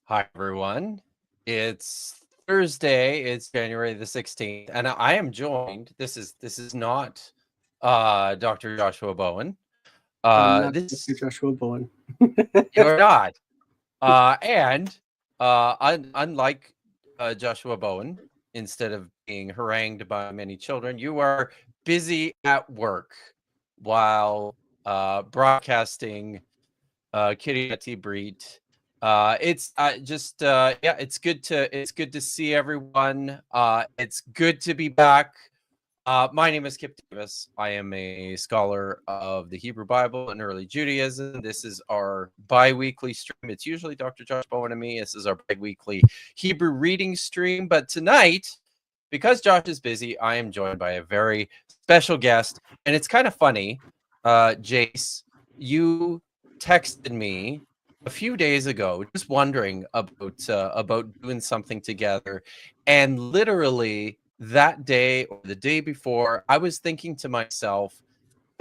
Hi, everyone. It's Thursday. It's January the 16th, and I am joined. This is not Dr. Joshua Bowen. I'm not This Dr. Joshua Bowen. you're not. Unlike Joshua Bowen, instead of being harangued by many children, you are busy at work while broadcasting Kitty at Ibrit. It's it's good to see everyone. It's good to be back. My name is Kipp Davis. I am a scholar of the Hebrew Bible and early Judaism. This is our bi-weekly stream. It's usually Dr. Josh Bowen and me. This is our bi-weekly Hebrew reading stream. But tonight, because Josh is busy, I am joined by a very special guest. And it's kind of funny, Jase, you texted me a few days ago just wondering about doing something together, and literally that day or the day before, I was thinking to myself,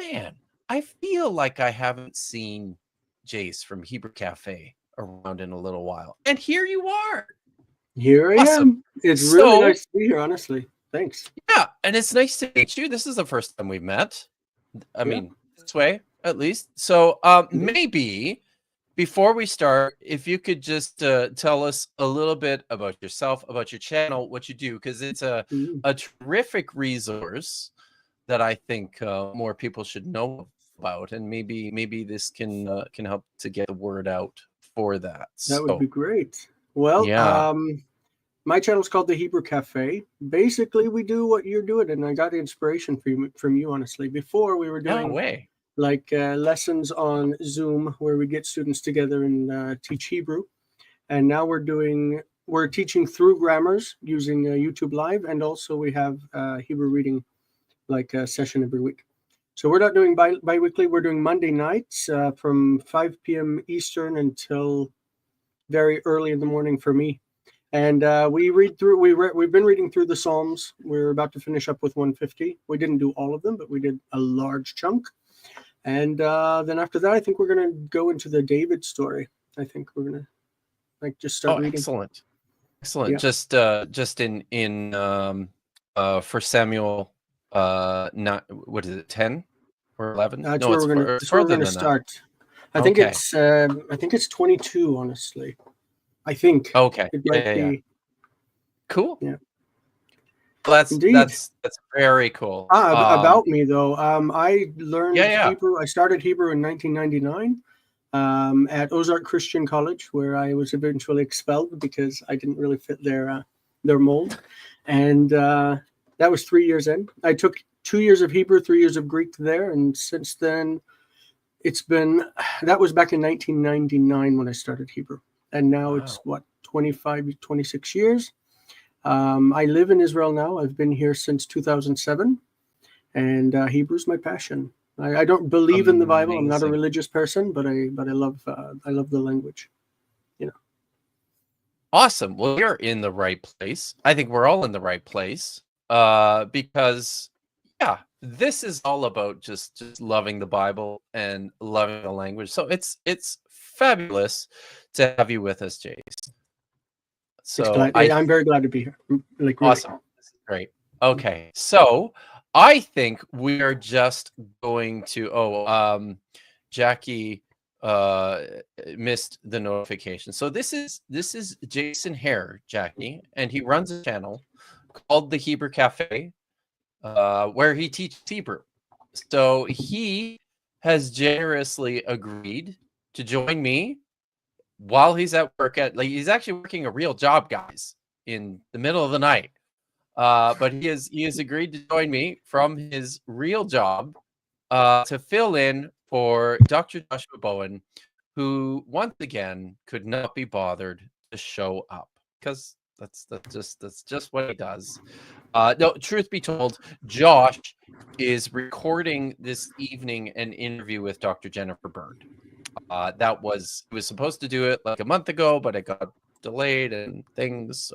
man, I feel like I haven't seen Jase from Hebrew Cafe around in a little while, and here you are. Here I Awesome. am. It's really nice to be here, honestly. Thanks. Yeah, and it's nice to meet you. This is the first time we've met. I mean, this way at least. So maybe before we start, if you could just tell us a little bit about yourself, about your channel, what you do, because it's a terrific resource that I think more people should know about, and maybe this can help to get the word out for that. That would be great. Well, yeah. My channel is called the Hebrew Cafe. Basically, we do what you're doing, and I got the inspiration from you, honestly. Before we were doing lessons on Zoom where we get students together and teach Hebrew, and now we're teaching through grammars using YouTube Live, and also we have Hebrew reading session every week. So we're not doing bi-weekly. We're doing Monday nights from 5 p.m. Eastern until very early in the morning for me. And we read through. We've been reading through the Psalms. We're about to finish up with 150. We didn't do all of them, but we did a large chunk. And then after that, I think we're gonna go into the David story. I think we're gonna just start reading. Excellent. Yeah. Just in for Samuel, not what is it, 10 or 11? That's where we're gonna start. I think it's 22. Honestly, I think. Okay. It might be. Cool. Yeah. That's very cool. About me though, I learned Hebrew. I started Hebrew in 1999 at Ozark Christian College, where I was eventually expelled because I didn't really fit their mold, and that was 3 years in. I took 2 years of Hebrew, 3 years of Greek there, and since then, that was back in 1999 when I started Hebrew, and now it's 26 years. I live in Israel now. I've been here since 2007, and Hebrew's my passion. I don't believe in the Bible. I'm not a religious person, but I love the language. You know. Awesome. Well, you're in the right place. I think we're all in the right place because, this is all about just loving the Bible and loving the language. So it's fabulous to have you with us, Jase. So I'm very glad to be here. Really. Awesome. This is great. Okay. So I think we are just going to Jackie missed the notification. So this is Jase Hare, Jackie, and he runs a channel called the Hebrew Cafe, where he teaches Hebrew. So he has generously agreed to join me while he's at work he's actually working a real job, guys, in the middle of the night. But he has agreed to join me from his real job to fill in for Dr. Joshua Bowen, who once again could not be bothered to show up because that's just what he does. No, truth be told, Josh is recording this evening an interview with Dr. Jennifer Bird. He was supposed to do it like a month ago, but it got delayed and things.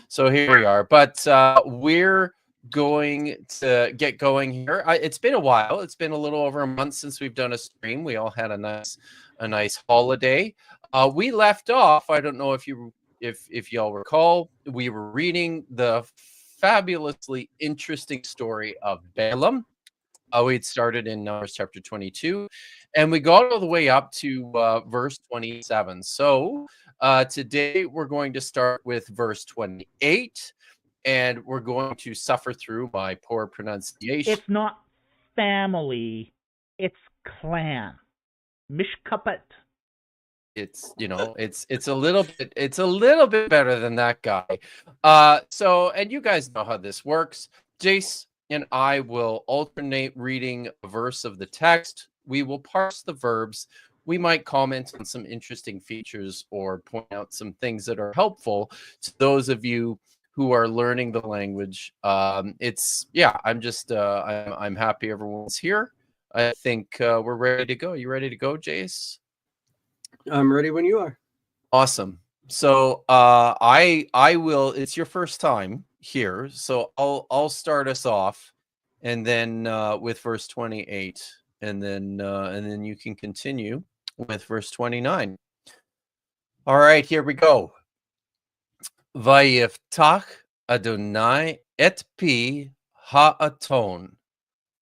So here we are. But we're going to get going here. It's been a while. It's been a little over a month since we've done a stream. We all had a nice a nice holiday. We left off. I don't know if y'all recall. We were reading the fabulously interesting story of Balaam. We'd started in Numbers chapter 22, and we got all the way up to verse 27. So today we're going to start with verse 28, and we're going to suffer through my poor pronunciation. It's not family, it's clan. Mishkapet. It's it's a little bit better than that guy. So, and you guys know how this works. Jase and I will alternate reading a verse of the text. We will parse the verbs. We might comment on some interesting features or point out some things that are helpful to those of you who are learning the language. I'm happy everyone's here. I think we're ready to go. You ready to go, Jase? I'm ready when you are. Awesome. So I will. It's your first time here, so I'll start us off, and then with verse 28, and then you can continue with verse 29. All right, here we go. Vayiftach Adonai et pi ha'aton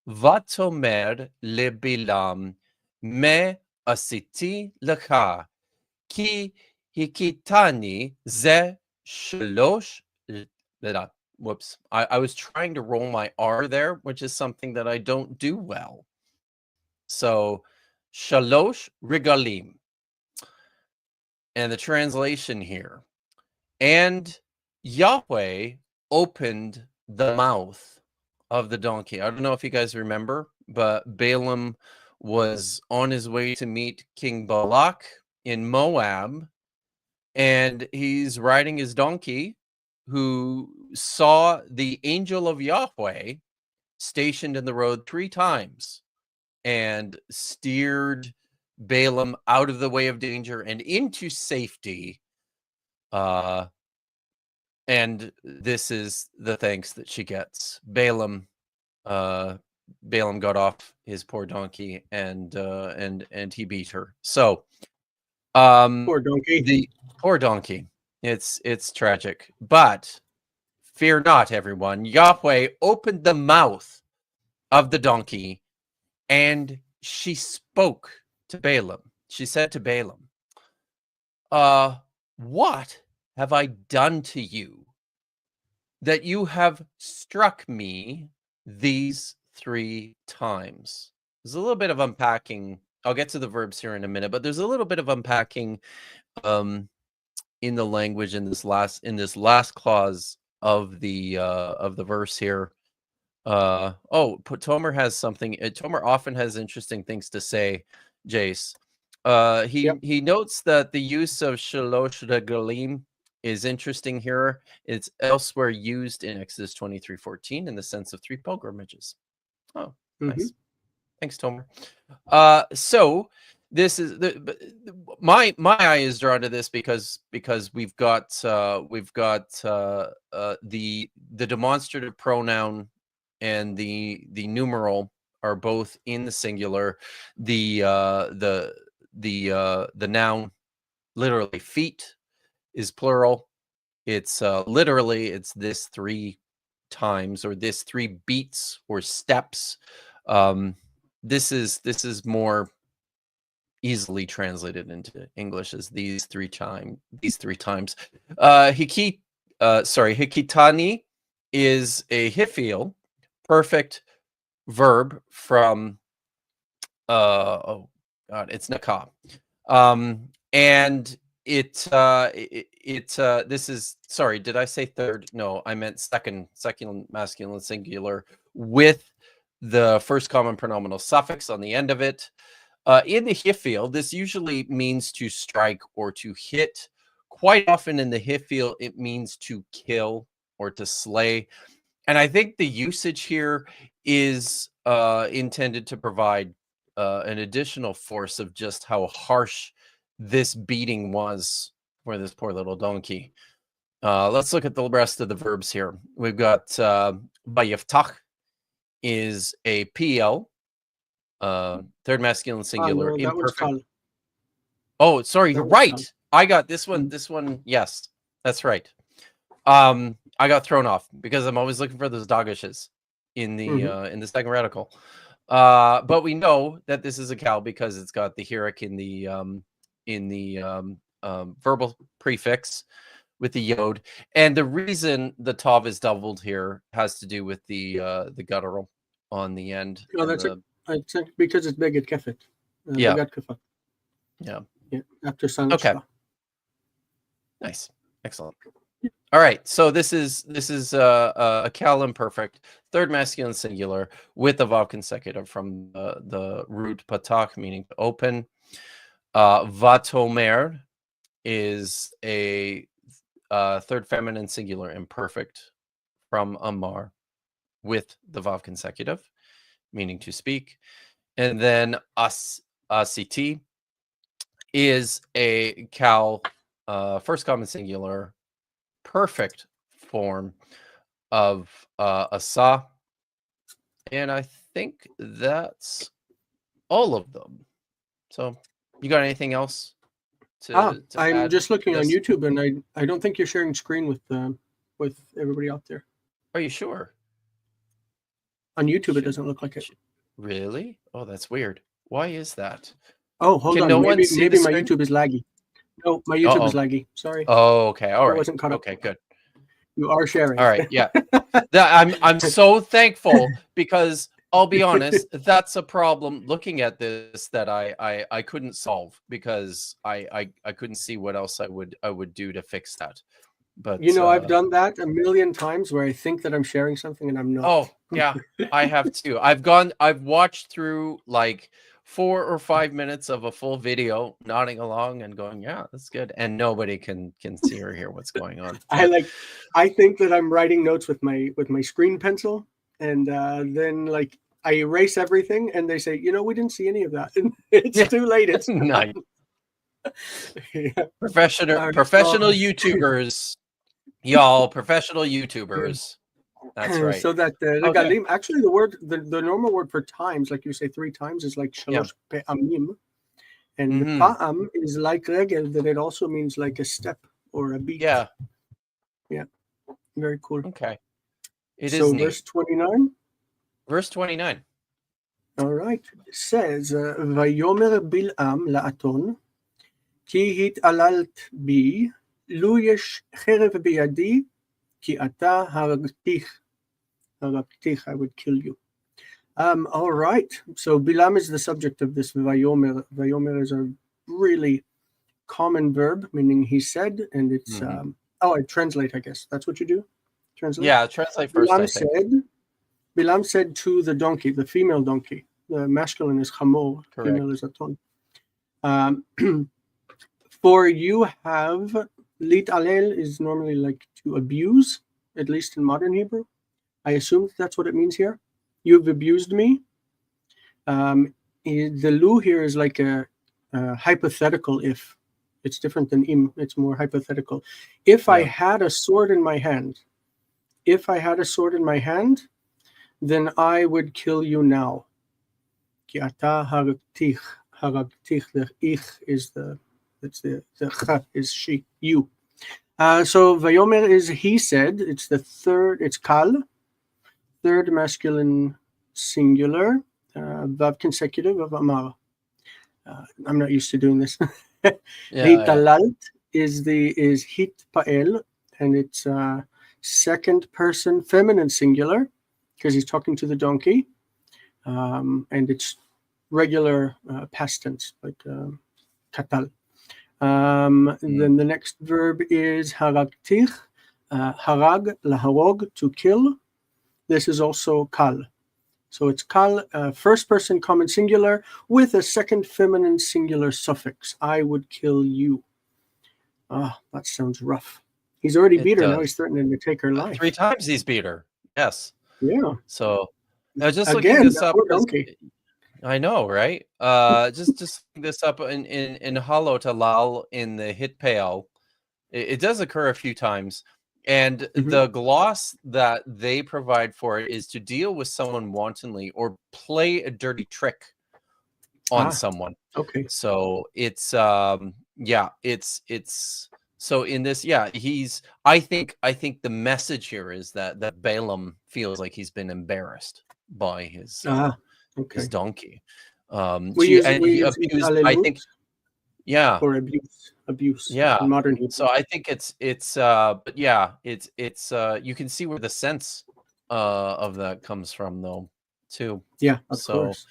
vatomer leBalaam me asiti lecha ki hikitani ze shalosh. Whoops. I was trying to roll my R there, which is something that I don't do well. So, shalosh regalim. And the translation here. And Yahweh opened the mouth of the donkey. I don't know if you guys remember, but Balaam was on his way to meet King Balaq in Moab, and he's riding his donkey, who saw the angel of Yahweh stationed in the road 3 times and steered Balaam out of the way of danger and into safety. And this is the thanks that she gets. Balaam got off his poor donkey and he beat her. So Poor donkey. The poor donkey. It's tragic. But fear not, everyone. Yahweh opened the mouth of the donkey, and she spoke to Balaam. She said to Balaam, what have I done to you that you have struck me these 3 times? There's a little bit of unpacking. I'll get to the verbs here in a minute, but there's a little bit of unpacking in the language in this last clause of the verse here. Tomer has something. Tomer often has interesting things to say, Jase. He notes that the use of shalosh regalim is interesting here. It's elsewhere used in Exodus 23:14 in the sense of 3 pilgrimages. Oh, nice. Thanks, Tomer. So this is my eye is drawn to this because we've got the demonstrative pronoun and the numeral are both in the singular. The noun, literally feet, is plural. It's literally it's this 3 times, or this 3 beats or steps. This is more easily translated into English as these 3 times. Hikitani is a hiphil, perfect verb from it's nakah. And this is, sorry, did I say third? No, I meant second masculine singular with the first common pronominal suffix on the end of it. In the hiphil, this usually means to strike or to hit. Quite often in the hiphil, it means to kill or to slay. And I think the usage here is intended to provide an additional force of just how harsh this beating was for this poor little donkey. Let's look at the rest of the verbs here. We've got vayiftach is a PL, third masculine singular, imperfect. Oh, sorry, you're right. I got this one. This one, yes, that's right. I got thrown off because I'm always looking for those doggishes in the second radical. But we know that this is a cow because it's got the heric in the verbal prefix with the yod, and the reason the tav is doubled here has to do with the guttural on the end. Oh, that's I think because it's big at kefet. Yeah. Yeah. After silent. Okay. Nice. Excellent. All right. So this is a cal imperfect, third masculine singular with the vav consecutive from the root patach, meaning to open. Vatomer is a third feminine singular imperfect from amar with the vav consecutive, meaning to speak. And then asiti is a cal first common singular perfect form of asa, and I think that's all of them. So you got anything else to I'm just looking on YouTube, and I don't think you're sharing screen with everybody out there. Are you sure? On YouTube, it doesn't look like it. Really? Oh, that's weird. Why is that? Oh, hold on. Maybe my YouTube is laggy. No, my YouTube is laggy. Sorry. Oh, okay. All right. I wasn't caught up. Okay, good. You are sharing. All right. Yeah. I'm so thankful because I'll be honest, that's a problem looking at this that I couldn't solve because I couldn't see what else I would do to fix that. But I've done that a million times where I think that I'm sharing something and I'm not. Oh, yeah, I have too. I've watched through like 4 or 5 minutes of a full video, nodding along and going, yeah, that's good. And nobody can see or hear what's going on. I think that I'm writing notes with my screen pencil, and then like I erase everything, and they say, we didn't see any of that. And it's too late. It's nice. Yeah. Professional YouTubers, y'all. Professional YouTubers. That's right. So that regalim, actually the word, the normal word for times, like you say 3 times, is like shalosh pe'amim, and pa'am is like regel, that it also means like a step or a beat. Yeah. Very cool. Okay. So verse 29. Verse 29. All right. It says, Vayomer Balaam la'aton, ki hit'alalt bi, lu yesh cherev biyadi, ki ata haragtich, I would kill you. All right. So Balaam is the subject of this Vayomer. Vayomer is a really common verb, meaning he said, and it's I translate, I guess. That's what you do? Translate? Yeah, translate first. Balaam said to the donkey, the female donkey. The masculine is chamor, female is aton. For you have, lit alel is normally like to abuse, at least in modern Hebrew. I assume that's what it means here. You've abused me. The lu here is like a hypothetical if. It's different than im. It's more hypothetical. If I had a sword in my hand, then I would kill you now. Ki ata haragtich. Haragtich, the ich is the cha is she, you. So Vayomer is he said. It's the third. It's kal, third masculine singular, vav consecutive of amar. I'm not used to doing this. Hitalalt is hit pa'el, and it's second person feminine singular because he's talking to the donkey, and it's regular past tense like katal. Then the next verb is haragtich, harag, laharog, to kill. This is also kal. So it's kal, first person common singular with a second feminine singular suffix. I would kill you. That sounds rough. He's already beat her. Now he's threatening to take her life. 3 times he's beat her. Yes. Yeah. So now just looking this up. I know, right? Just looking this up in Halo Talal in the hit pale. It does occur a few times. And the gloss that they provide for it is to deal with someone wantonly or play a dirty trick on someone. Okay. So it's it's so in this, I think the message here is that Balaam feels like he's been embarrassed by his donkey. We he use abused, I think, or abuse. yeah. In modern Hebrew. So I think it's but yeah, it's you can see where the sense of that comes from, though, too. Yeah, of course.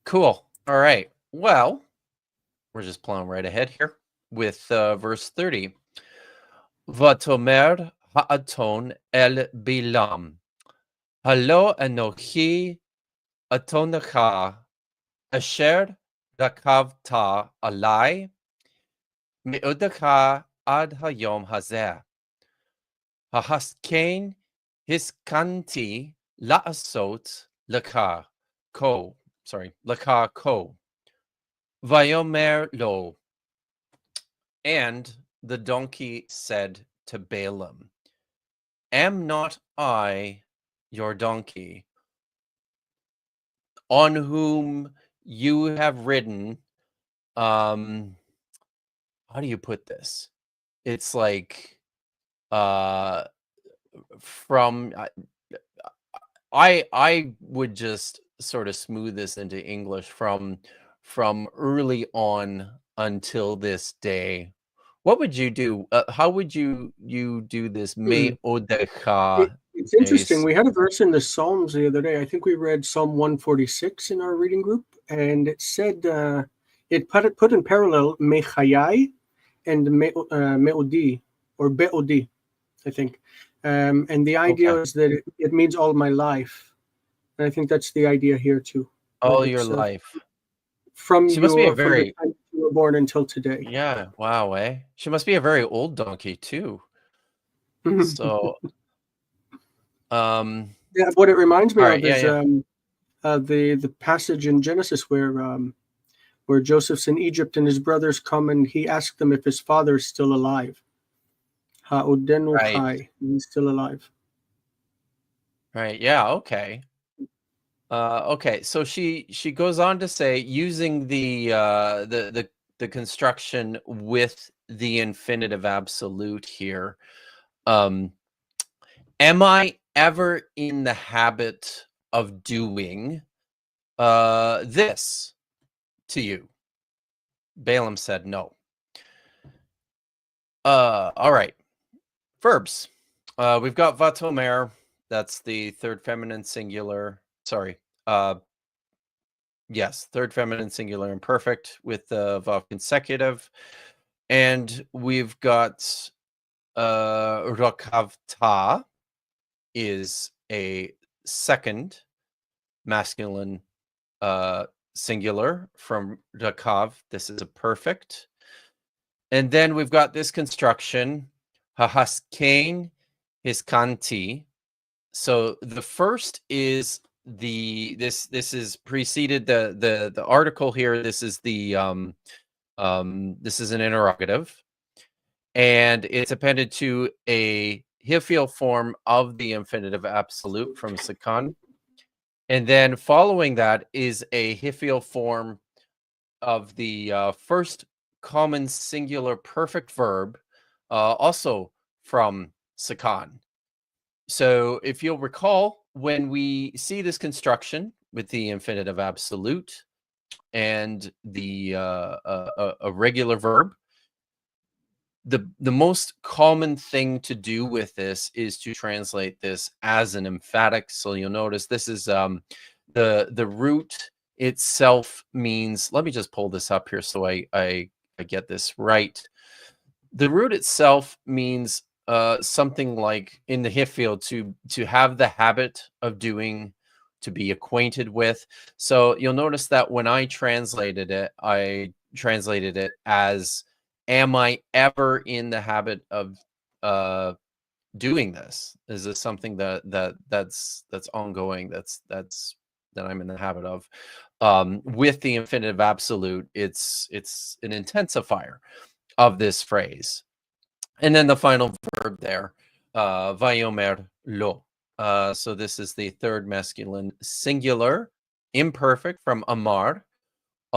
Cool. All right. Well, we're just plowing right ahead here with verse 30. Vatomer ha'aton el Bilam. Halo anochi atonacha asher rakavta alai me'odacha ad hayom hazeh. Hahaskein hiskanti la'asot laka ko. Sorry, laka ko. Vayomer lo. And the donkey said to Balaam, am not I your donkey, on whom you have ridden? How do you put this? It's like from I would just sort of smooth this into English from early on until this day. What would you do? How would you do this? Me odecha. It's interesting. We had a verse in the Psalms the other day. I think we read Psalm 146 in our reading group, and it said it put in parallel mechayai and meodi or beodi, I think. And the idea is that it means all my life. And I think that's the idea here too. All your life. From the time you were born until today. Yeah. Wow. She must be a very old donkey too. So, yeah. What it reminds me of is the passage in Genesis where Joseph's in Egypt and his brothers come and he asked them if his father is still alive. Ha'odenu chai. He's still alive. Right. Yeah. Okay. Okay, so she goes on to say, using the construction with the infinitive absolute here, am I ever in the habit of doing this to you? Balaam said no. All right, verbs. We've got vatomer. That's the third feminine singular. Sorry. Yes, third feminine singular imperfect with the vav consecutive. And we've got rakavta is a second masculine singular from rakav. This is a perfect. And then we've got this construction, hahaskein hiskanti. So the first is this is preceded the article here. This is the this is an interrogative, and it's appended to a hiphil form of the infinitive absolute from sakan, and then following that is a hiphil form of the first common singular perfect verb, also from sakan. So if you'll recall, when we see this construction with the infinitive absolute and the a regular verb, the most common thing to do with this is to translate this as an emphatic. So you'll notice this is the root itself means, let me just pull this up here so I get this right. The root itself means something like in the hiphil to have the habit of doing, to be acquainted with. So you'll notice that when I translated it as, am I ever in the habit of doing this? Is this something that's ongoing, that I'm in the habit of? With the infinitive absolute, it's an intensifier of this phrase. And then the final verb there, vayomer lo. So this is the third masculine singular imperfect from amar,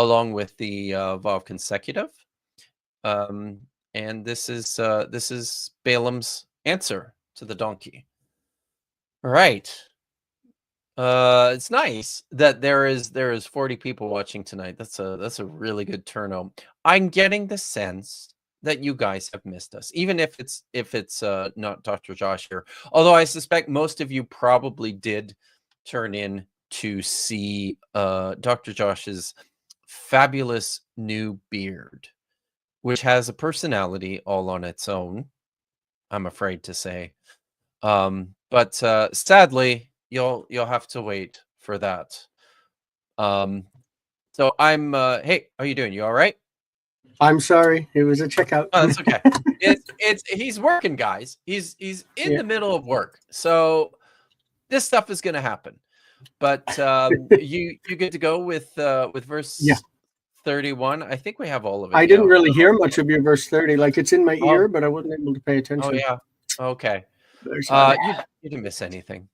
along with the Vav consecutive. And this is Balaam's answer to the donkey. All right. It's nice that there is 40 people watching tonight. That's a really good turnout. I'm getting the sense that you guys have missed us, even if it's not Dr. Josh here. Although I suspect most of you probably did turn in to see Dr. Josh's fabulous new beard, which has a personality all on its own, I'm afraid to say. But sadly, you'll have to wait for that. So I'm hey, how you doing? You all right? I'm sorry, it was a checkout. Oh, that's okay. It's he's working, guys. He's in the middle of work, so this stuff is gonna happen. But you good to go with verse 31? I think we have all of it. I didn't really hear much of your verse 30. Like, it's in my ear, but I wasn't able to pay attention. Oh yeah. Okay. You didn't miss anything.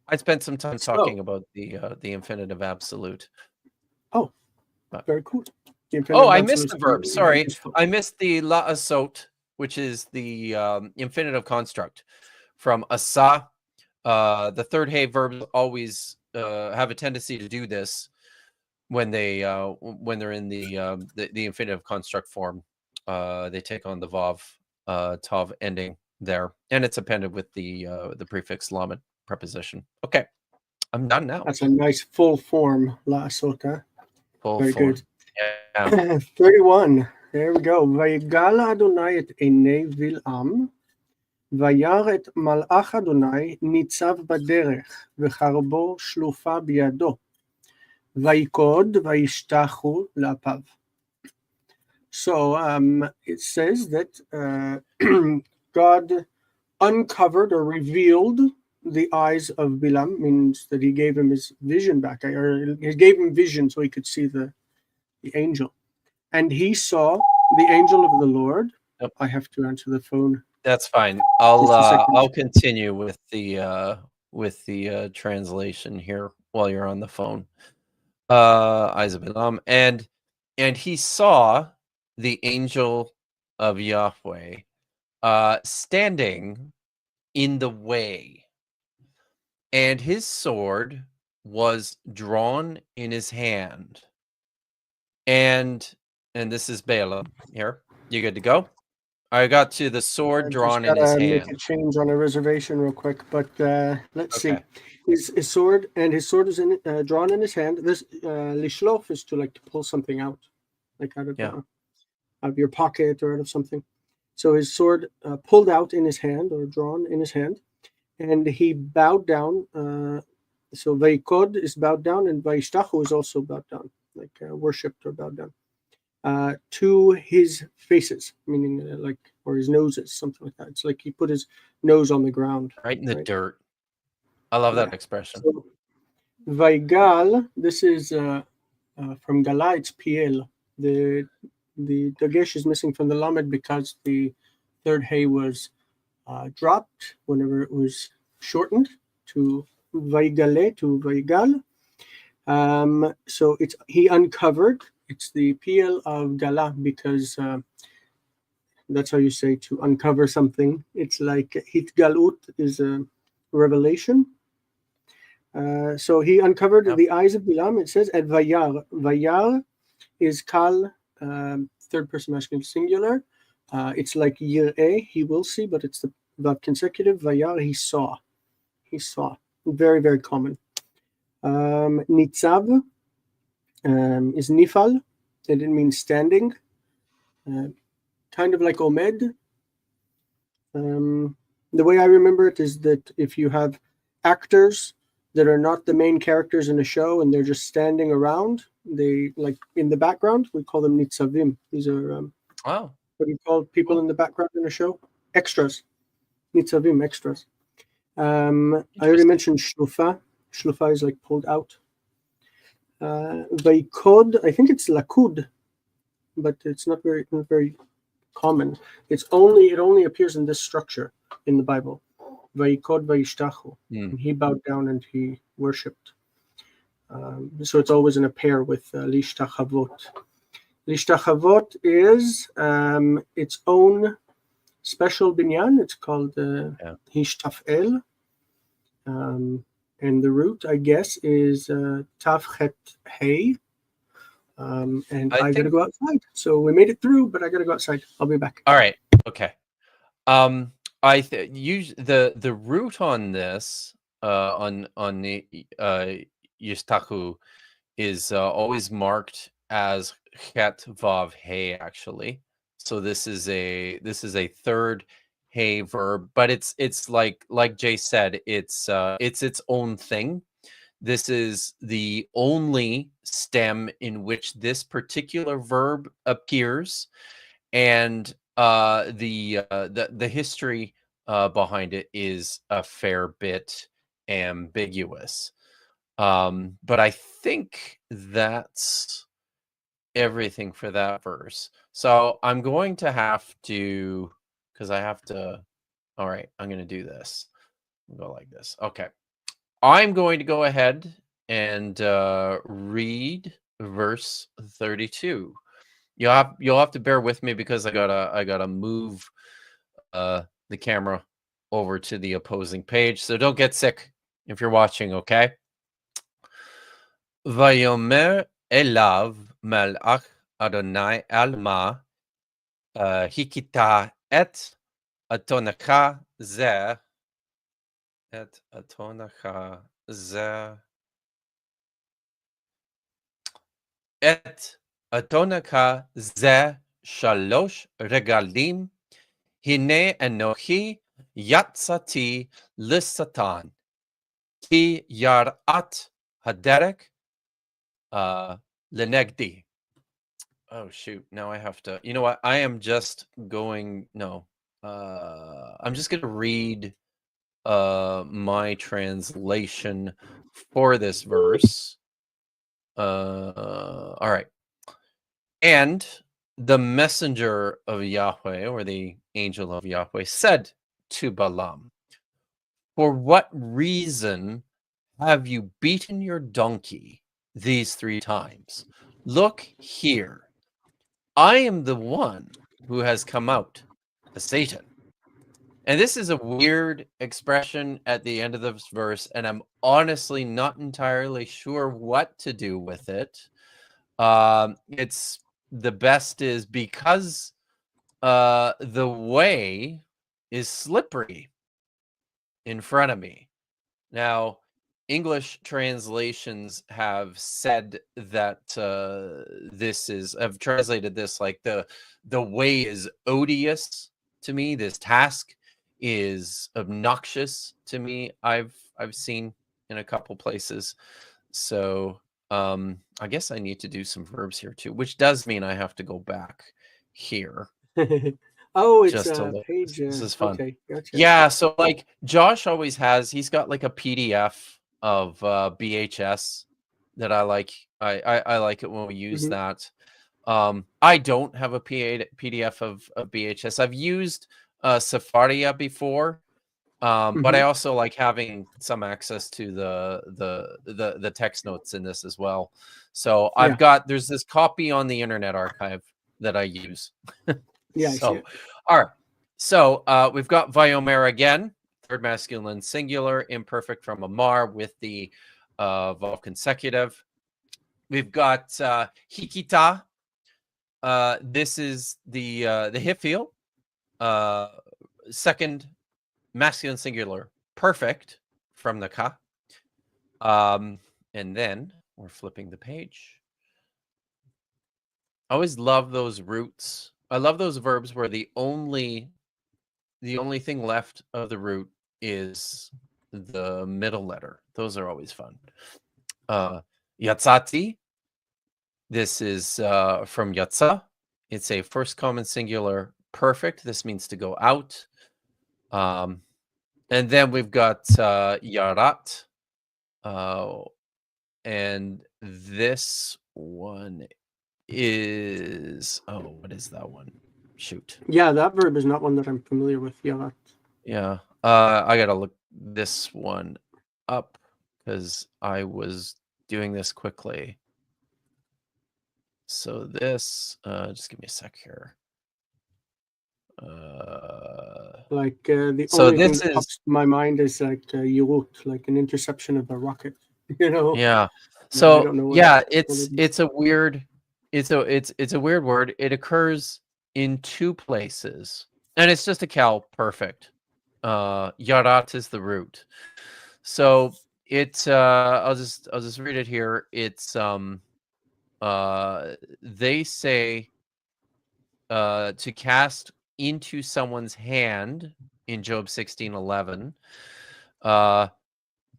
I spent some time talking about the infinitive absolute. Oh, very cool. I missed the verb. Sorry, I missed the la'asot, which is the infinitive construct from asa. The third hey verbs always have a tendency to do this when they're in the infinitive construct form. They take on the vav tav ending there, and it's appended with the prefix lamed preposition. Okay, I'm done now. That's a nice full form la'asot. Very good. Yeah. 31. There we go. ויגל אדוני את עיני בלעם, וירא את מלאך אדוני ניצב בדרך, וחרבו שלופה בידו, ויקוד וישתחו לאפיו. So it says that God uncovered or revealed the eyes of Balaam, means that he gave him his vision back, or he gave him vision so he could see the angel. And he saw the angel of the Lord. Yep. I have to answer the phone. That's fine. I'll continue with the translation here while you're on the phone. Eyes of Balaam, and he saw the angel of Yahweh standing in the way, and his sword was drawn in his hand. And this is Balaam here. You good to go? I got to the sword drawn in his hand. Make a change on a reservation real quick, but let's see. His sword is drawn in his hand. This lishlof is to pull something out, like out of your pocket or out of something. So his sword pulled out in his hand, or drawn in his hand, and he bowed down. So Vaikod is bowed down, and Vaishtachu is also bowed down, like worshipped or bowed down. To his faces, meaning or his noses, something like that. It's like he put his nose on the ground. Right in the dirt. I love that expression. So, Vaigal, this is from Gala, it's Piel. The Dagesh is missing from the Lamed because the third hay was dropped whenever it was shortened to Vaigale, to Vaigal. So he uncovered. It's the Piel of Gala, because that's how you say to uncover something. It's like Hitgalut is a revelation. So he uncovered the eyes of Balaam. It says at Vayar. Vayar is Kal, third person masculine singular. It's like Yir'eh, he will see, but it's the verb consecutive. Vayar, he saw. He saw. Very, very common. Nitzav is nifal, and it means standing, kind of like omed. The way I remember it is that if you have actors that are not the main characters in a show and they're just standing around, they like in the background, we call them nitzavim. These are what do you call people in the background in a show? Extras. Nitzavim, extras. I already mentioned shlufa. Shlufa is like pulled out. Vaikod, I think it's lakud, but it's not very common. It only appears in this structure in the Bible. Vaikod vaishtachu. He bowed down and he worshipped. So it's always in a pair with lishtachavot. Lishtachavot is its own special binyan. It's called hishtafel. And the root, I guess, is tafchet hay. And I gotta go outside. So we made it through, but I gotta go outside. I'll be back. All right. Okay. The root on this on the Yistachu is always marked as chet vav hey, actually. So this is a third hey verb, but it's like Jase said, it's its own thing. This is the only stem in which this particular verb appears, and the history behind it is a fair bit ambiguous. But I think that's everything for that verse. So I'm going to have to, because I have to. All right, I'm going to do this. I'll go like this. Okay. I'm going to go ahead and read verse 32. You'll have to bear with me because I gotta move the camera over to the opposing page. So don't get sick if you're watching, okay? Vayomer elav malach Adonai alma hikita et atonacha zeh et atonacha zeh et atonaka ze shalosh regalim hine enochi yatsati lisatan ki yarat haderek lenegdi. Oh shoot! Now I have to. You know what? I am just going. No, I'm just going to read my translation for this verse. All right. And the messenger of Yahweh, or the angel of Yahweh, said to Balaam, "For what reason have you beaten your donkey these 3 times? Look here. I am the one who has come out as Satan." And this is a weird expression at the end of this verse, and I'm honestly not entirely sure what to do with it. It's the best is because the way is slippery in front of me. Now, English translations have said that I've translated this like the way is odious to me. This task is obnoxious to me. I've seen in a couple places. So I guess I need to do some verbs here too, which does mean I have to go back here. Oh, it's a page. This is fun. Okay, gotcha. Yeah, so like Josh always he's got like a PDF of BHS that I like. I like it when we use that. I don't have a PDF of BHS. I've used Safaria before. But I also like having some access to the text notes in this as well. So there's this copy on the Internet Archive that I use. Yeah. So, all right. So we've got Vayomer again, third masculine singular, imperfect from Amar with the Vav consecutive. We've got Hikita. This is the Hifil, second masculine singular, perfect from the Ka. And then we're flipping the page. I always love those roots. I love those verbs where the only thing left of the root is the middle letter. Those are always fun. Yatsati. This is from Yatsa. It's a first common singular perfect. This means to go out. And then we've got Yarat. And this one is, what is that one? Shoot. Yeah, that verb is not one that I'm familiar with. Yarat. Yeah. I got to look this one up because I was doing this quickly. So this, just give me a sec here. The so only thing this that is pops to my mind is like Yurut, like an interception of a rocket. You know? yeah. I So don't know what yeah, what it's a weird it's a weird word. It occurs in two places, and it's just a cal perfect. Yarat is the root. So it I'll just read it here. It's they say to cast into someone's hand in Job 16:11.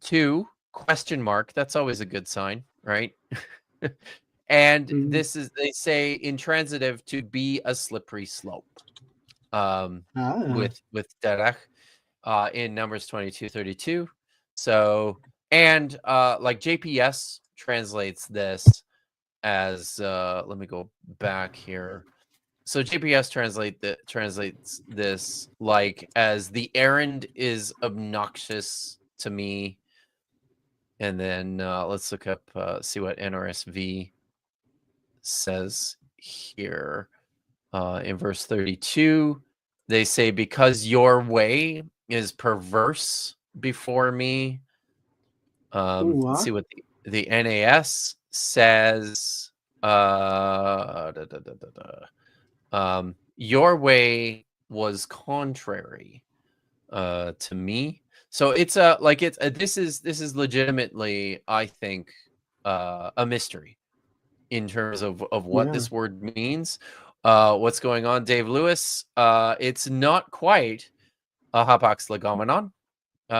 2 question mark. That's always a good sign, right? And this is, they say in transitive, to be a slippery slope. With derech in Numbers 22:32. So and like JPS translates this as let me go back here. So JPS translates this like as the errand is obnoxious to me. And then let's look up see what NRSV says here. In verse 32, they say, because your way is perverse before me. Let's see what the NAS says. Your way was contrary to me. So it's this is legitimately, I think, a mystery in terms of what this word means. What's going on, Dave Lewis? It's not quite a hapax legomenon,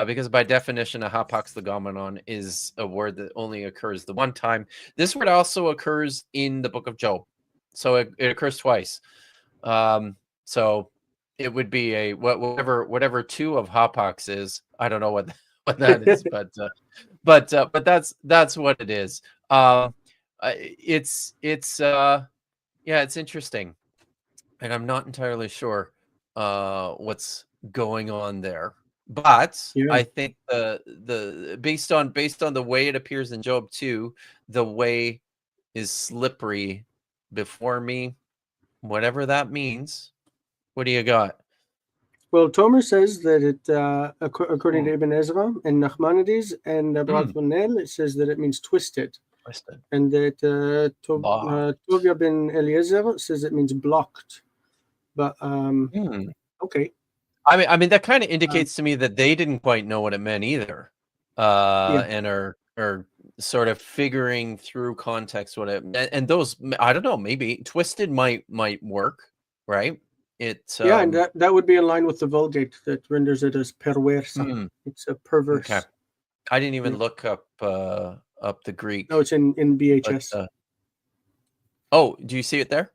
because by definition, a hapax legomenon is a word that only occurs the one time. This word also occurs in the book of Job, so it occurs twice. So it would be a whatever 2 of hapax is. I don't know what that is, but that's what it is. It's interesting, and I'm not entirely sure what's going on there. But I think the based on the way it appears in Job 2, the way is slippery before me, whatever that means. What do you got? Well, Tomer says that it, according to Ibn Ezra and Nachmanides and Abravanel, it says that it means twisted. And that Tovia ben Eliezer says it means blocked. But okay. I mean that kind of indicates to me that they didn't quite know what it meant either, and are sort of figuring through context what it, and those, I don't know, maybe twisted might work, right? And that would be in line with the Vulgate that renders it as perversa. It's a perverse. Okay. I didn't even look up the Greek. No, it's in BHS. But, oh, do you see it there?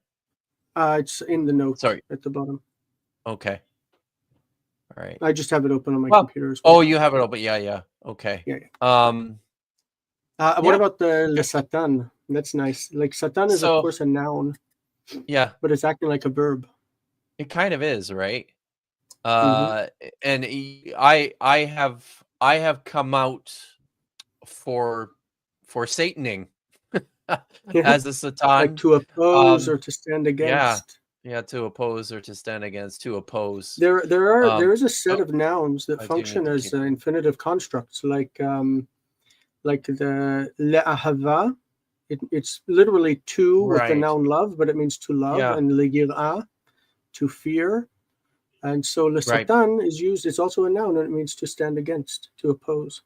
It's in the notes. Sorry, at the bottom. Okay. All right. I just have it open on my computer as well. Oh, you have it open. Yeah. Okay. Yeah. What about the le Satan? That's nice. Like Satan is of course a noun. Yeah. But it's acting like a verb. It kind of is, right? And I have come out for Sataning as a Satan, like to oppose or to stand against. Yeah, to oppose or to stand against, to oppose. There is a set of nouns that function as infinitive constructs, like the le'ahava. It's literally to with the noun love, but it means to love, and le'yirah, to fear. And so le Satan is used, it's also a noun, and it means to stand against, to oppose.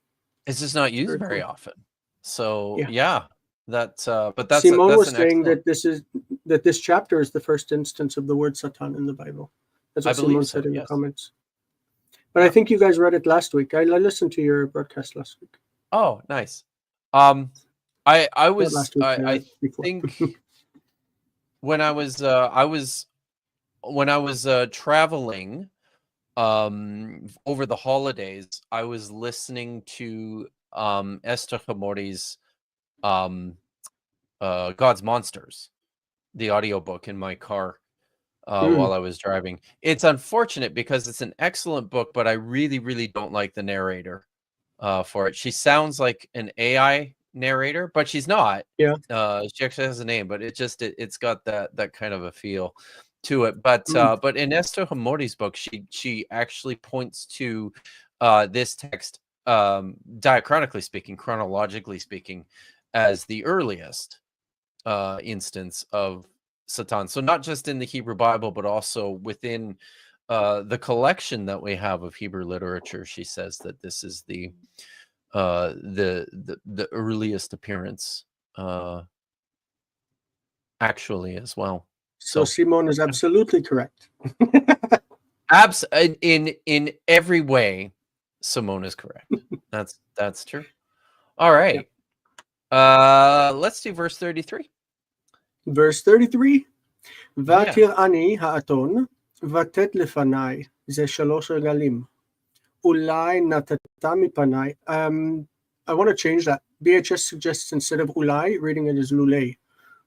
It's just not used very often. So that's Simone was saying that this chapter is the first instance of the word Satan in the Bible. That's what Simone said in the comments. But I think you guys read it last week. I listened to your broadcast last week. Oh, nice. I think when I was traveling over the holidays, I was listening to Esther Hamori's God's Monsters, the audiobook, in my car while I was driving. It's unfortunate because it's an excellent book, but I really, really don't like the narrator for it. She sounds like an AI narrator, but she's not. Yeah. She actually has a name, but it's got that kind of a feel to it. But in Esther Hamodi's book, she actually points to this text, diachronically speaking, chronologically speaking, as the earliest instance of Satan. So not just in the Hebrew Bible, but also within the collection that we have of Hebrew literature. She says that this is the earliest appearance, actually, as well. So Simone is absolutely correct. In every way, Simone is correct. That's true. All right. Yep. Let's do verse 33. Verse 33. ותראני האתון, ותת לפני, זה 3 רגלים. אולי נתת מפני. I want to change that. BHS suggests instead of ulai, reading it as lulei,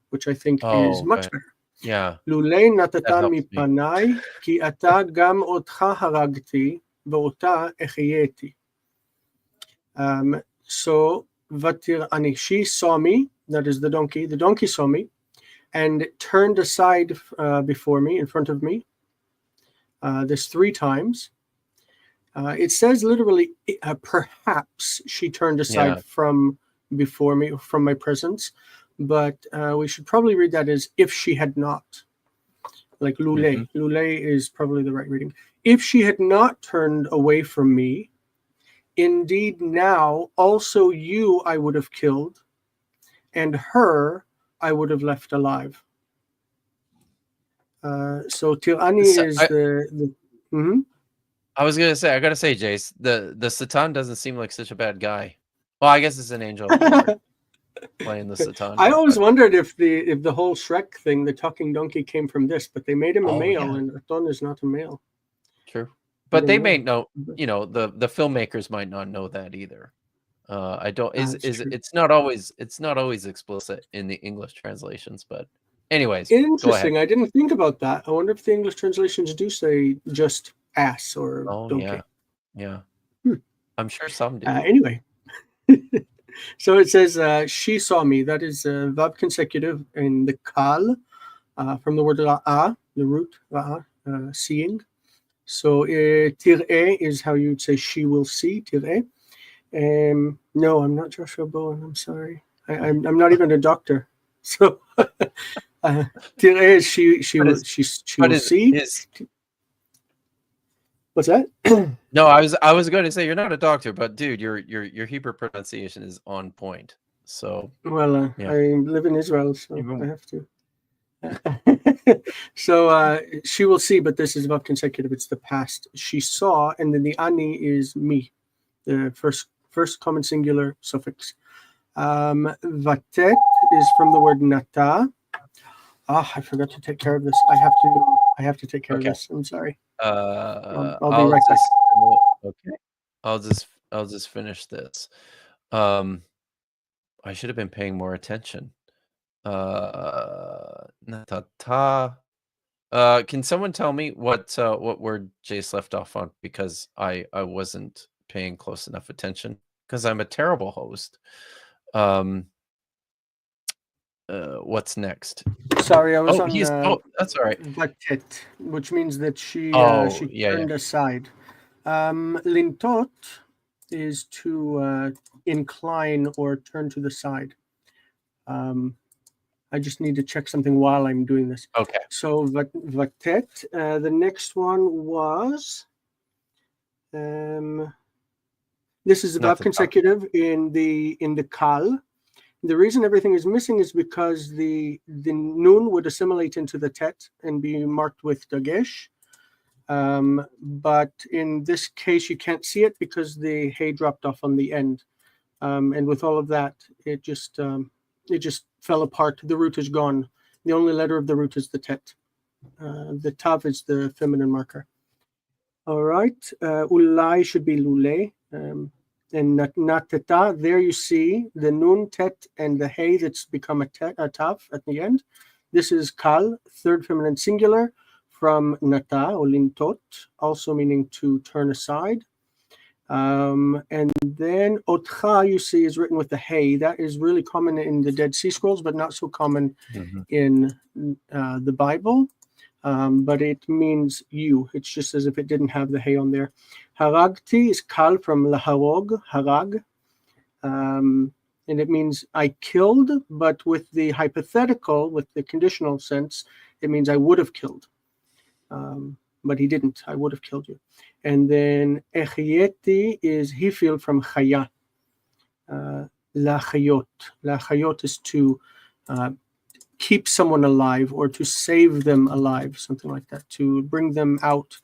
which I think is much better. Yeah. לולei נתת מפני, כי אתה גם אותך הרגתי, ואותה החייתי. So, ותראני, she saw me, that is the donkey saw me, and turned aside before me, in front of me, this 3 times. It says literally, perhaps she turned aside from before me, from my presence, but we should probably read that as if she had not. Like lulei. Mm-hmm. Lulei is probably the right reading. If she had not turned away from me, indeed now also you I would have killed, and her I would have left alive. So Tirani is the I was gonna say, I gotta say, Jase, the Satan doesn't seem like such a bad guy. Well, I guess it's an angel playing the Satan. I always wondered if the whole Shrek thing, the talking donkey, came from this, but they made him a male, and Aton is not a male. True, but they may know. The filmmakers might not know that either. I don't. It's not always explicit in the English translations, but anyways, interesting. I didn't think about that. I wonder if the English translations do say just ass or donkey. Yeah. I'm sure some do. Anyway, so it says she saw me. That is verb consecutive in the kal from the word ra'a, the root ra'a, seeing. So tir'e is how you'd say she will see. Tir'e. No, I'm not Joshua Bowen. I'm sorry. I'm not even a doctor. So tir'e, she will see. What's that? No, I was going to say you're not a doctor, but dude, your Hebrew pronunciation is on point. So I live in Israel, so I have to. So she will see, but this is above consecutive. It's the past. She saw, and then the ani is me, the first common singular suffix. Vatet is from the word nata. I forgot to take care of this. I have to take care of this. I'm sorry. I'll be right back. Okay. I'll just finish this. I should have been paying more attention. Natata. Can someone tell me what word Jase left off on? Because I wasn't paying close enough attention because I'm a terrible host. What's next? Sorry, I was on. That's all right. Vatet, which means that she turned aside. Lintot is to incline or turn to the side. I just need to check something while I'm doing this. Okay. So vatet. The next one was. This is about consecutive in the kal. The reason everything is missing is because the nun would assimilate into the tet and be marked with dagesh. But in this case, you can't see it because the hay dropped off on the end. And with all of that, it just fell apart. The root is gone. The only letter of the root is the tet. The tav is the feminine marker. All right. Ulai should be lule. And nateta, there you see the nun, tet, and the hay that's become a tav at the end. This is kal, third feminine singular, from nata or lintot, also meaning to turn aside. And then Otcha, you see, is written with the hay. That is really common in the Dead Sea Scrolls, but not so common in the Bible. But it means you. It's just as if it didn't have the hay on there. Haragti is kal from laharog, harag. And it means I killed, but with the hypothetical, with the conditional sense, it means I would have killed. But he didn't. I would have killed you. And then Echieti is hifil from chaya. Lachayot. Lachayot is to keep someone alive or to save them alive, something like that, to bring them out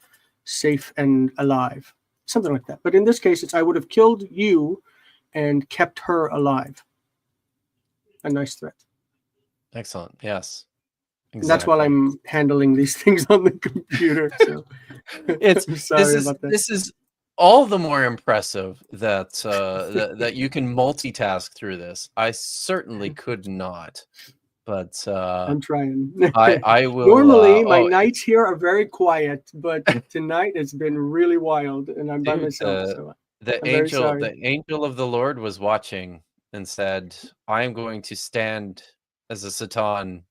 safe and alive, something like that. But in this case, it's I would have killed you and kept her alive. A nice threat. Excellent. Yes. Exactly. And that's while I'm handling these things on the computer. So this is all the more impressive that that you can multitask through this. I certainly could not. But I'm trying. I will. Normally, my nights here are very quiet, but tonight it's been really wild, and I'm by myself. So the angel of the Lord was watching and said, "I am going to stand as a Satan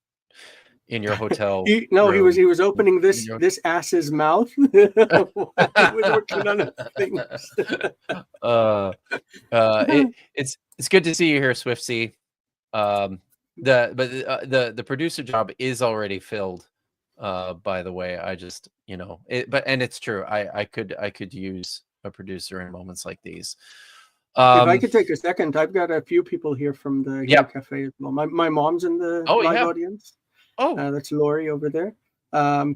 in your hotel." He was opening this ass's mouth. He was working on things. It's good to see you here, Swiftsy. The producer job is already filled. By the way, I just and it's true. I could use a producer in moments like these. If I could take a second, I've got a few people here from the Hebrew Cafe as well. My mom's in the live audience. That's Lori over there.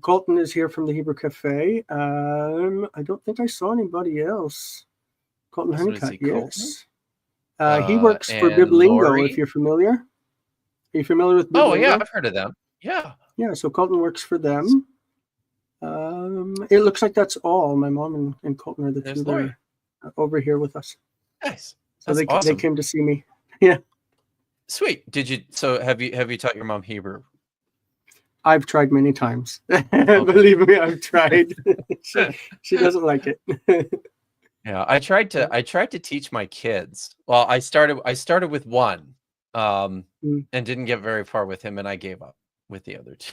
Colton is here from the Hebrew Cafe. I don't think I saw anybody else. Colton Honeycutt, yes. He works for Biblingo, Lori? If you're familiar. Are you familiar with Biblingo? Oh, yeah, I've heard of them. Yeah. Yeah, so Colton works for them. It looks like that's all. My mom and Colton are the two that are over here with us. Nice. So they came to see me. Yeah. Sweet. Have you taught your mom Hebrew? I've tried many times. Believe me, I've tried. she doesn't like it. Yeah, I tried to teach my kids. Well, I started with one, and didn't get very far with him, and I gave up with the other two.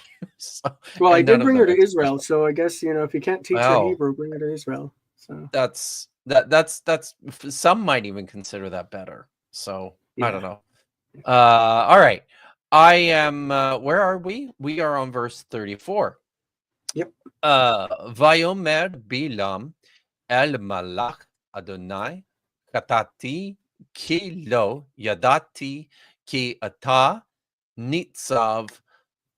Well, I did bring her to Israel, so I guess if you can't teach her Hebrew, bring her to Israel. So that's some might even consider that better. So I don't know. All right. I am where are we? We are on verse 34. Yep. Vayomer Balaam el Balaq Adonai katati ki lo yadati ki ata nitzav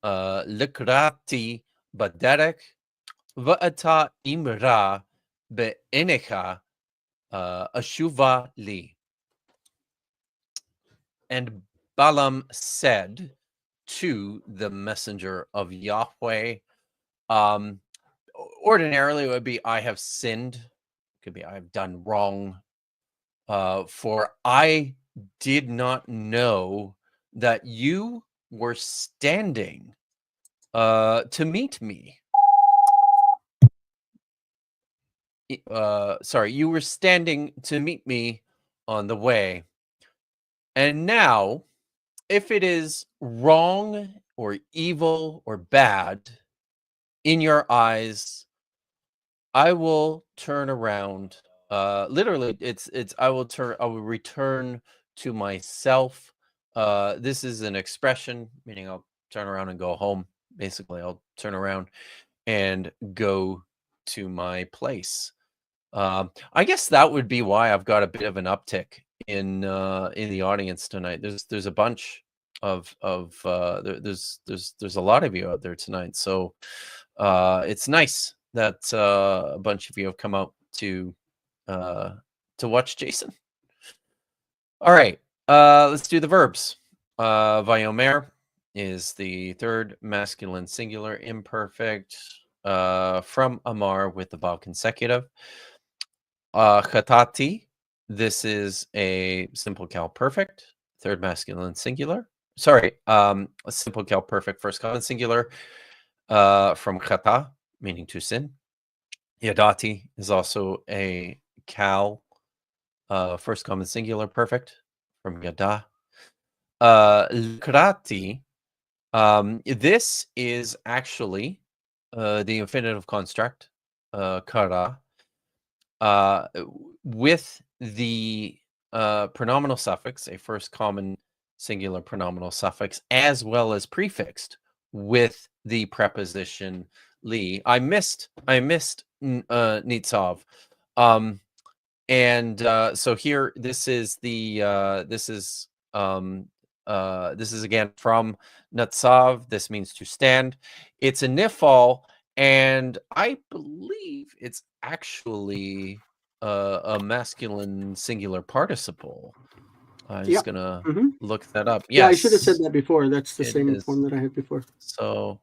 likrati baderek va'ata imra be'enecha ashuva li. And Balaam said to the messenger of Yahweh, ordinarily it would be, I have sinned. It could be, I have done wrong. For I did not know that you were standing to meet me. You were standing to meet me on the way. And now, if it is wrong or evil or bad in your eyes, I will turn around. Literally, I will return to myself. This is an expression, meaning I'll turn around and go home. Basically, I'll turn around and go to my place. I guess that would be why I've got a bit of an uptick in the audience tonight. There's a bunch of there's a lot of you out there tonight, so it's nice that a bunch of you have come out to watch Jason. All right, let's do the verbs. Vayomer is the third masculine singular imperfect from Amar with the vowel consecutive. Chatati, this is a simple cal perfect, third masculine singular. Sorry, a simple cal perfect first common singular from chata, meaning to sin. Yadati is also a cal first common singular perfect from yada. Likrati, this is actually the infinitive construct, kara, with the pronominal suffix, a first common singular pronominal suffix, as well as prefixed with the preposition li. I missed nitsav. And so here, this is again from Natsav. This means to stand. It's a nifal, and I believe it's actually a masculine singular participle. I'm just gonna look that up. Yes. Yeah, I should have said that before. That's the same form that I had before. So,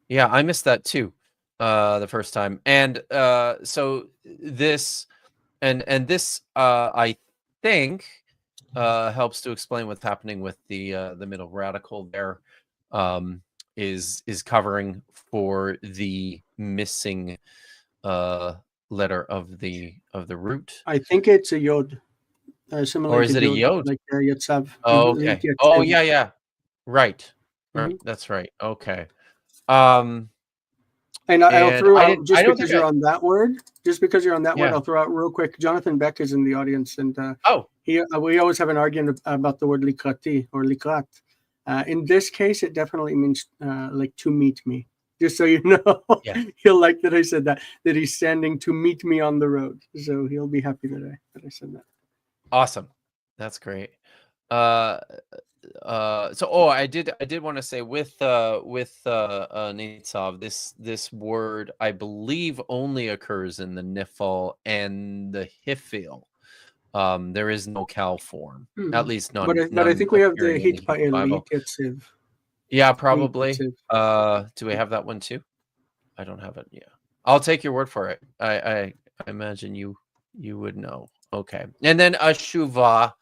yeah, I missed that too the first time. And so this and this I think helps to explain what's happening with the middle radical there. Is covering for the missing letter of the root. I think it's a yod. Or is it a yod? Like yatsav. Oh, okay. Oh, yeah. Right. Right. That's right. Okay. And I'll throw out, just because you're on that word, I'll throw out real quick. Jonathan Beck is in the audience, and we always have an argument about the word likrati or likrat. In this case, it definitely means like to meet me. Just so you know, he'll like that I said that he's standing to meet me on the road. So he'll be happy that I said that. Awesome, that's great. I did want to say with Nitsav, this word I believe only occurs in the nifal and the hifil. There is no cal form, at least none. But I think we have the hitpa'el. Yeah, probably. Do we have that one too? I don't have it. Yeah, I'll take your word for it. I imagine you would know. Okay, and then ashuva.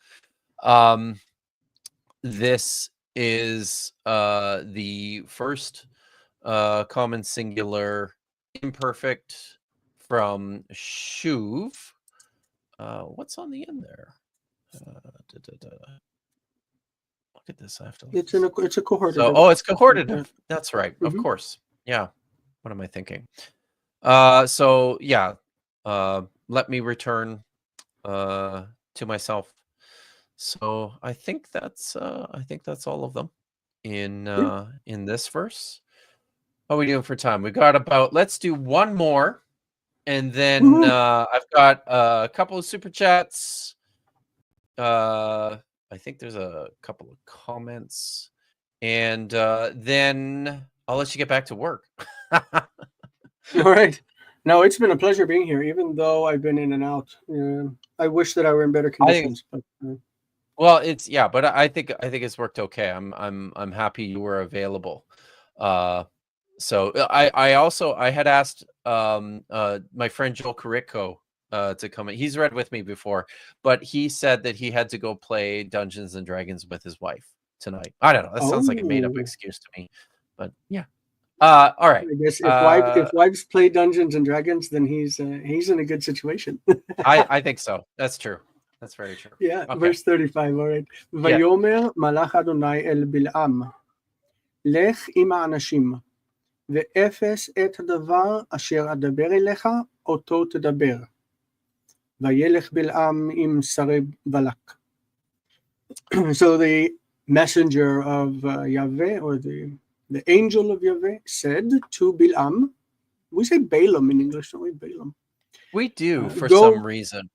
This is the first common singular imperfect from shuv. What's on the end there? Look at this. I have to. It's a cohortative. So, it's cohortative. That's right. Of course. Yeah. What am I thinking? So yeah. Let me return to myself. So I think that's all of them in this verse. What are we doing for time? We got about, let's do one more, and then I've got a couple of super chats. I think there's a couple of comments, and then I'll let you get back to work. All right. No, it's been a pleasure being here, even though I've been in and out. I wish that I were in better conditions. Well, but I think it's worked okay. I'm happy you were available. So I had asked my friend Joel Carrico to come in. He's read with me before, but he said that he had to go play Dungeons and Dragons with his wife tonight. I don't know. That sounds like a made up excuse to me, but yeah. All right. I guess if wives play Dungeons and Dragons, then he's in a good situation. I think so. That's true. That's very true. Yeah. Okay. Verse 35. All right. Vayomer malach Adonai el Balaam, lech im ha'anashim, ve'efes et hadavar asher adaber elecha oto tedaber. Vayelech Balaam im sareb Balaq. So the messenger of Yahweh, or the angel of Yahweh, said to Balaam, we say Balaam in English, don't we? Balaam. We do for some reason.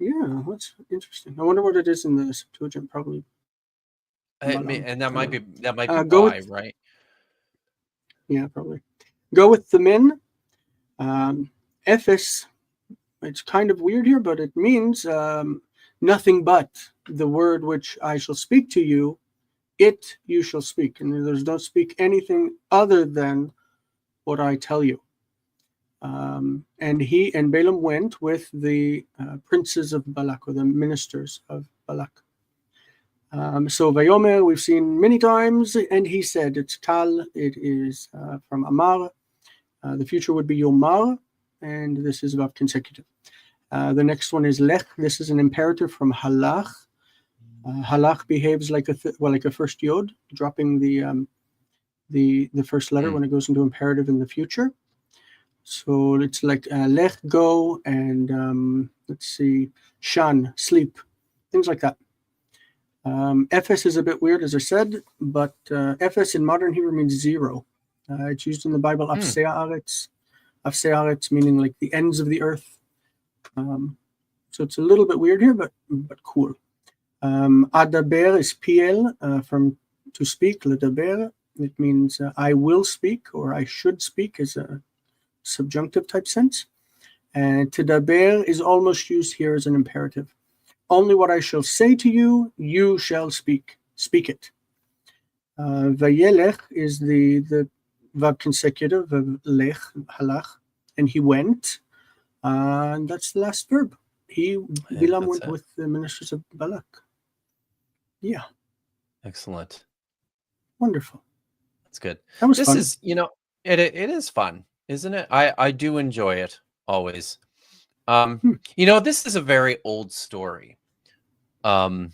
Yeah, that's interesting. I wonder what it is in the Septuagint. Probably. And that might be why, right? Yeah, probably. Go with the men. Ephes. It's kind of weird here, but it means nothing but the word which I shall speak to you. It you shall speak, and there's don't speak anything other than what I tell you. And Balaam went with the princes of Balaq, or the ministers of Balaq. So Vayomer we've seen many times, and he said it's Tal. It is from Amar. The future would be Yomar, and this is about consecutive. The next one is lech. This is an imperative from halach. Halach behaves like a first yod, dropping the first letter when it goes into imperative in the future. So it's like lech, go, and let's see, shan, sleep, things like that. Ephes is a bit weird, as I said, but Ephes in modern Hebrew means zero. It's used in the Bible, afsei haaretz, meaning like the ends of the earth. So it's a little bit weird here, but cool. Adaber is piel, from to speak, ledaber. It means I will speak or I should speak, is a subjunctive type sense. And tedaber is almost used here as an imperative. Only what I shall say to you, you shall speak. Speak it. Vayelech is the verb consecutive of lech, halach, and he went. And that's the last verb. Balaam went with the ministers of Balaq. Yeah. Excellent. Wonderful. That's good. That was this fun. Is, it is fun, isn't it? I do enjoy it always. This is a very old story. There's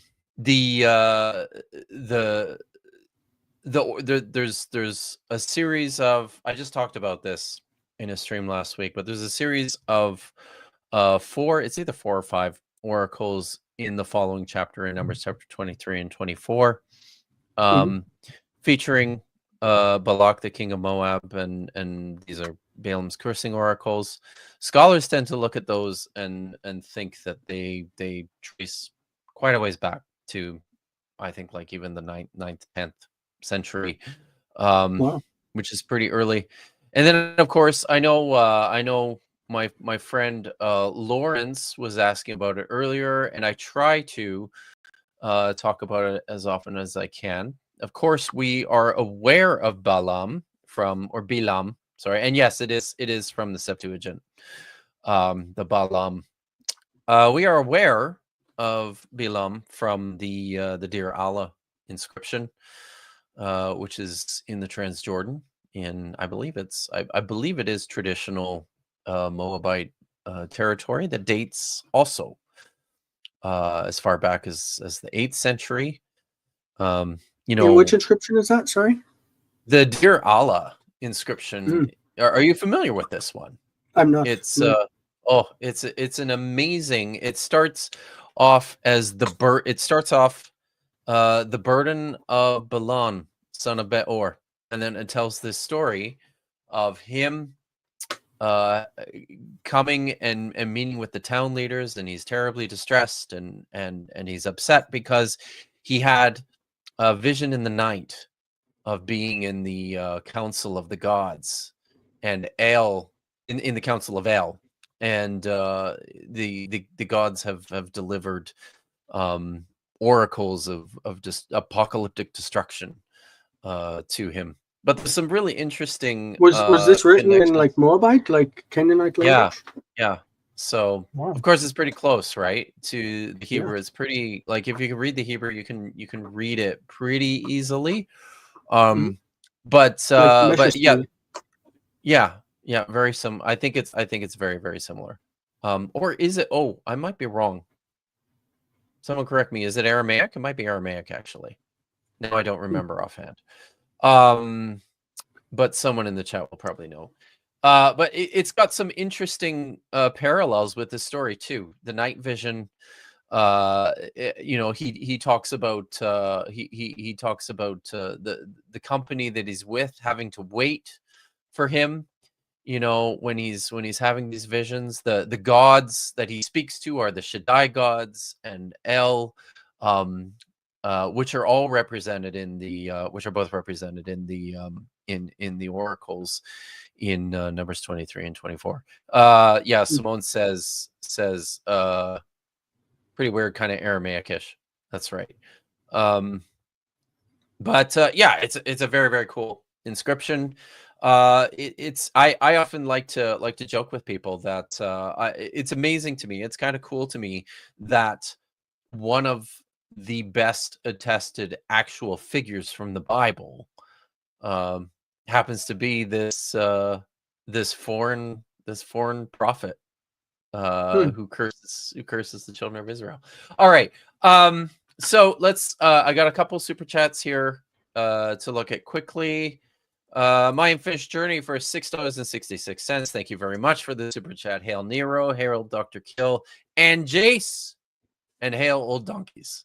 a series of, I just talked about this in a stream last week, but there's a series of it's either 4 or 5 oracles in the following chapter in Numbers chapter 23 and 24, featuring Balaq, the king of Moab, and these are Balaam's cursing oracles. Scholars tend to look at those and think that they trace quite a ways back to, I think, like even the 9th, 10th century, Wow. which is pretty early. And then, of course, I know my friend Lawrence was asking about it earlier, and I try to talk about it as often as I can. Of course, we are aware of Balaam sorry, and yes, it is from the Septuagint, the Balaam. We are aware of Balaam from the Dear Allah inscription, which is in the Transjordan, I believe it is traditional Moabite territory that dates also as far back as the 8th century. And which inscription is that? Sorry, the Dear Allah inscription. Are you familiar with this one? I'm not. It's it's an amazing. It starts off as the burden of Balaam, son of Beor, and then it tells this story of him coming and meeting with the town leaders, and he's terribly distressed and he's upset because he had a vision in the night of being in the council of the gods, and El in the council of El, and the gods have delivered oracles of just apocalyptic destruction to him. But there's some really interesting. Was this written in like Moabite, like Canaanite language? Yeah. So of course it's pretty close, right? To the Hebrew. Yeah. It's pretty, like, if you can read the Hebrew, you can read it pretty easily. But yeah, very I think it's very, very similar. Or is it? Oh, I might be wrong. Someone correct me. Is it Aramaic? It might be Aramaic, actually. No, I don't remember offhand. But someone in the chat will probably know. But it's got some interesting parallels with the story too. The night vision. He talks about he talks about the company that he's with having to wait for him. When he's having these visions, the gods that he speaks to are the Shaddai gods and El, which are all represented in the which are both represented in the in the oracles in Numbers 23 and 24. Simone says pretty weird, kind of Aramaic-ish. That's right. But it's a very, very cool inscription. I often like to joke with people that it's amazing to me. It's kind of cool to me that one of the best attested actual figures from the Bible happens to be this foreign prophet who curses the children of Israel. All right. So let's I got a couple super chats here to look at quickly. My unfinished journey for $6.66. Thank you very much for the super chat. Hail Nero, hail Dr. Kill, and Jase, and hail old donkeys.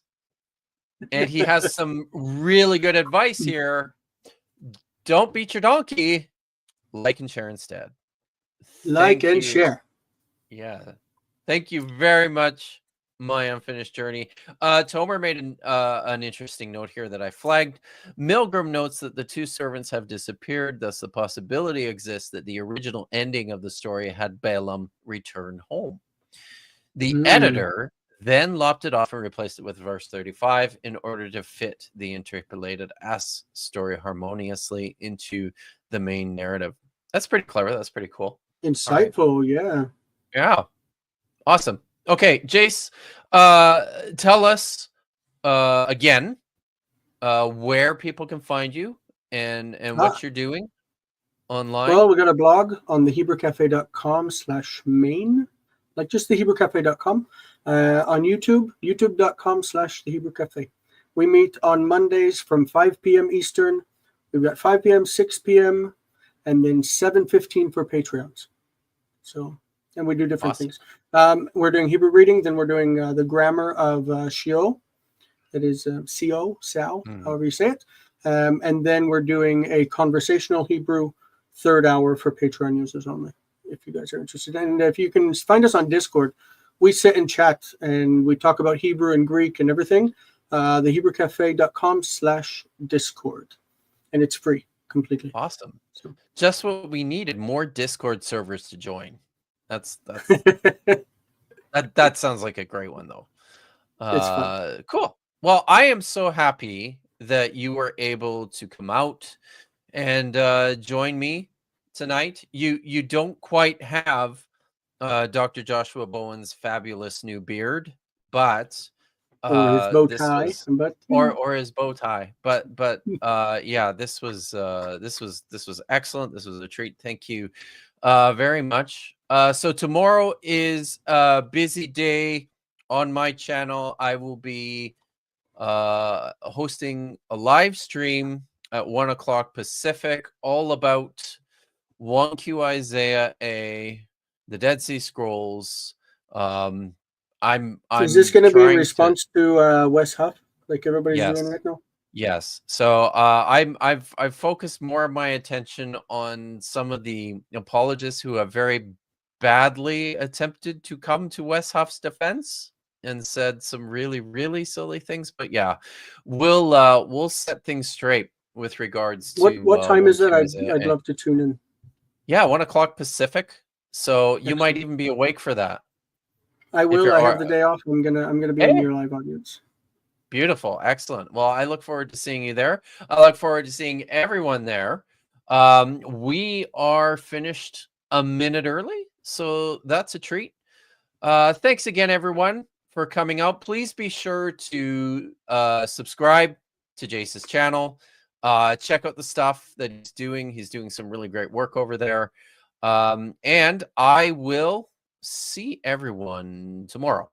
And he has some really good advice here. Don't beat your donkey. Like and share instead. Like and share. Yeah. Thank you very much, my unfinished journey. Tomer made an interesting note here that I flagged. Milgram notes that the two servants have disappeared. Thus, the possibility exists that the original ending of the story had Balaam return home. The editor then lopped it off and replaced it with verse 35 in order to fit the interpolated ass story harmoniously into the main narrative. That's pretty clever. That's pretty cool. Insightful, right. Yeah. Yeah. Awesome. Okay, Jase, tell us again where people can find you and what you're doing online. Well, we got a blog on thehebrewcafe.com/main, like just thehebrewcafe.com. On YouTube, youtube.com/thehebrewcafe. We meet on Mondays from 5 p.m. Eastern. We've got 5 p.m., 6 p.m., and then 7:15 for Patreons. So, and we do different things. We're doing Hebrew reading, then we're doing the grammar of Sheol. That is C-O, Sal, however you say it. And then we're doing a conversational Hebrew third hour for Patreon users only, if you guys are interested. And if you can find us on Discord, we sit and chat and we talk about Hebrew and Greek and everything. Thehebrewcafe.com/Discord. And it's free completely. Awesome. So, just what we needed, more Discord servers to join. That's that sounds like a great one though. It's fun. Cool. Well, I am so happy that you were able to come out and join me tonight. You don't quite have Dr. Joshua Bowen's fabulous new beard, but or his bow tie, or his bow tie. But yeah, this was excellent. This was a treat. Thank you very much. So tomorrow is a busy day on my channel. I will be hosting a live stream at 1 o'clock Pacific, all about 1Q Isaiah A, the Dead Sea Scrolls. Is this going to be in response to Wes Huff, like everybody's doing right now? Yes. So I've focused more of my attention on some of the apologists who have very badly attempted to come to Wes Huff's defense and said some really, really silly things. But yeah, we'll set things straight with regards to what time is it? I'd love to tune in. Yeah, 1 o'clock Pacific. So you might even be awake for that. I will. I have the day off. I'm gonna be in your live audience. Beautiful, excellent. Well, I look forward to seeing you there. I look forward to seeing everyone there. We are finished a minute early, so that's a treat. Thanks again, everyone, for coming out. Please be sure to subscribe to Jase's channel. Check out the stuff that he's doing. He's doing some really great work over there. And I will see everyone tomorrow.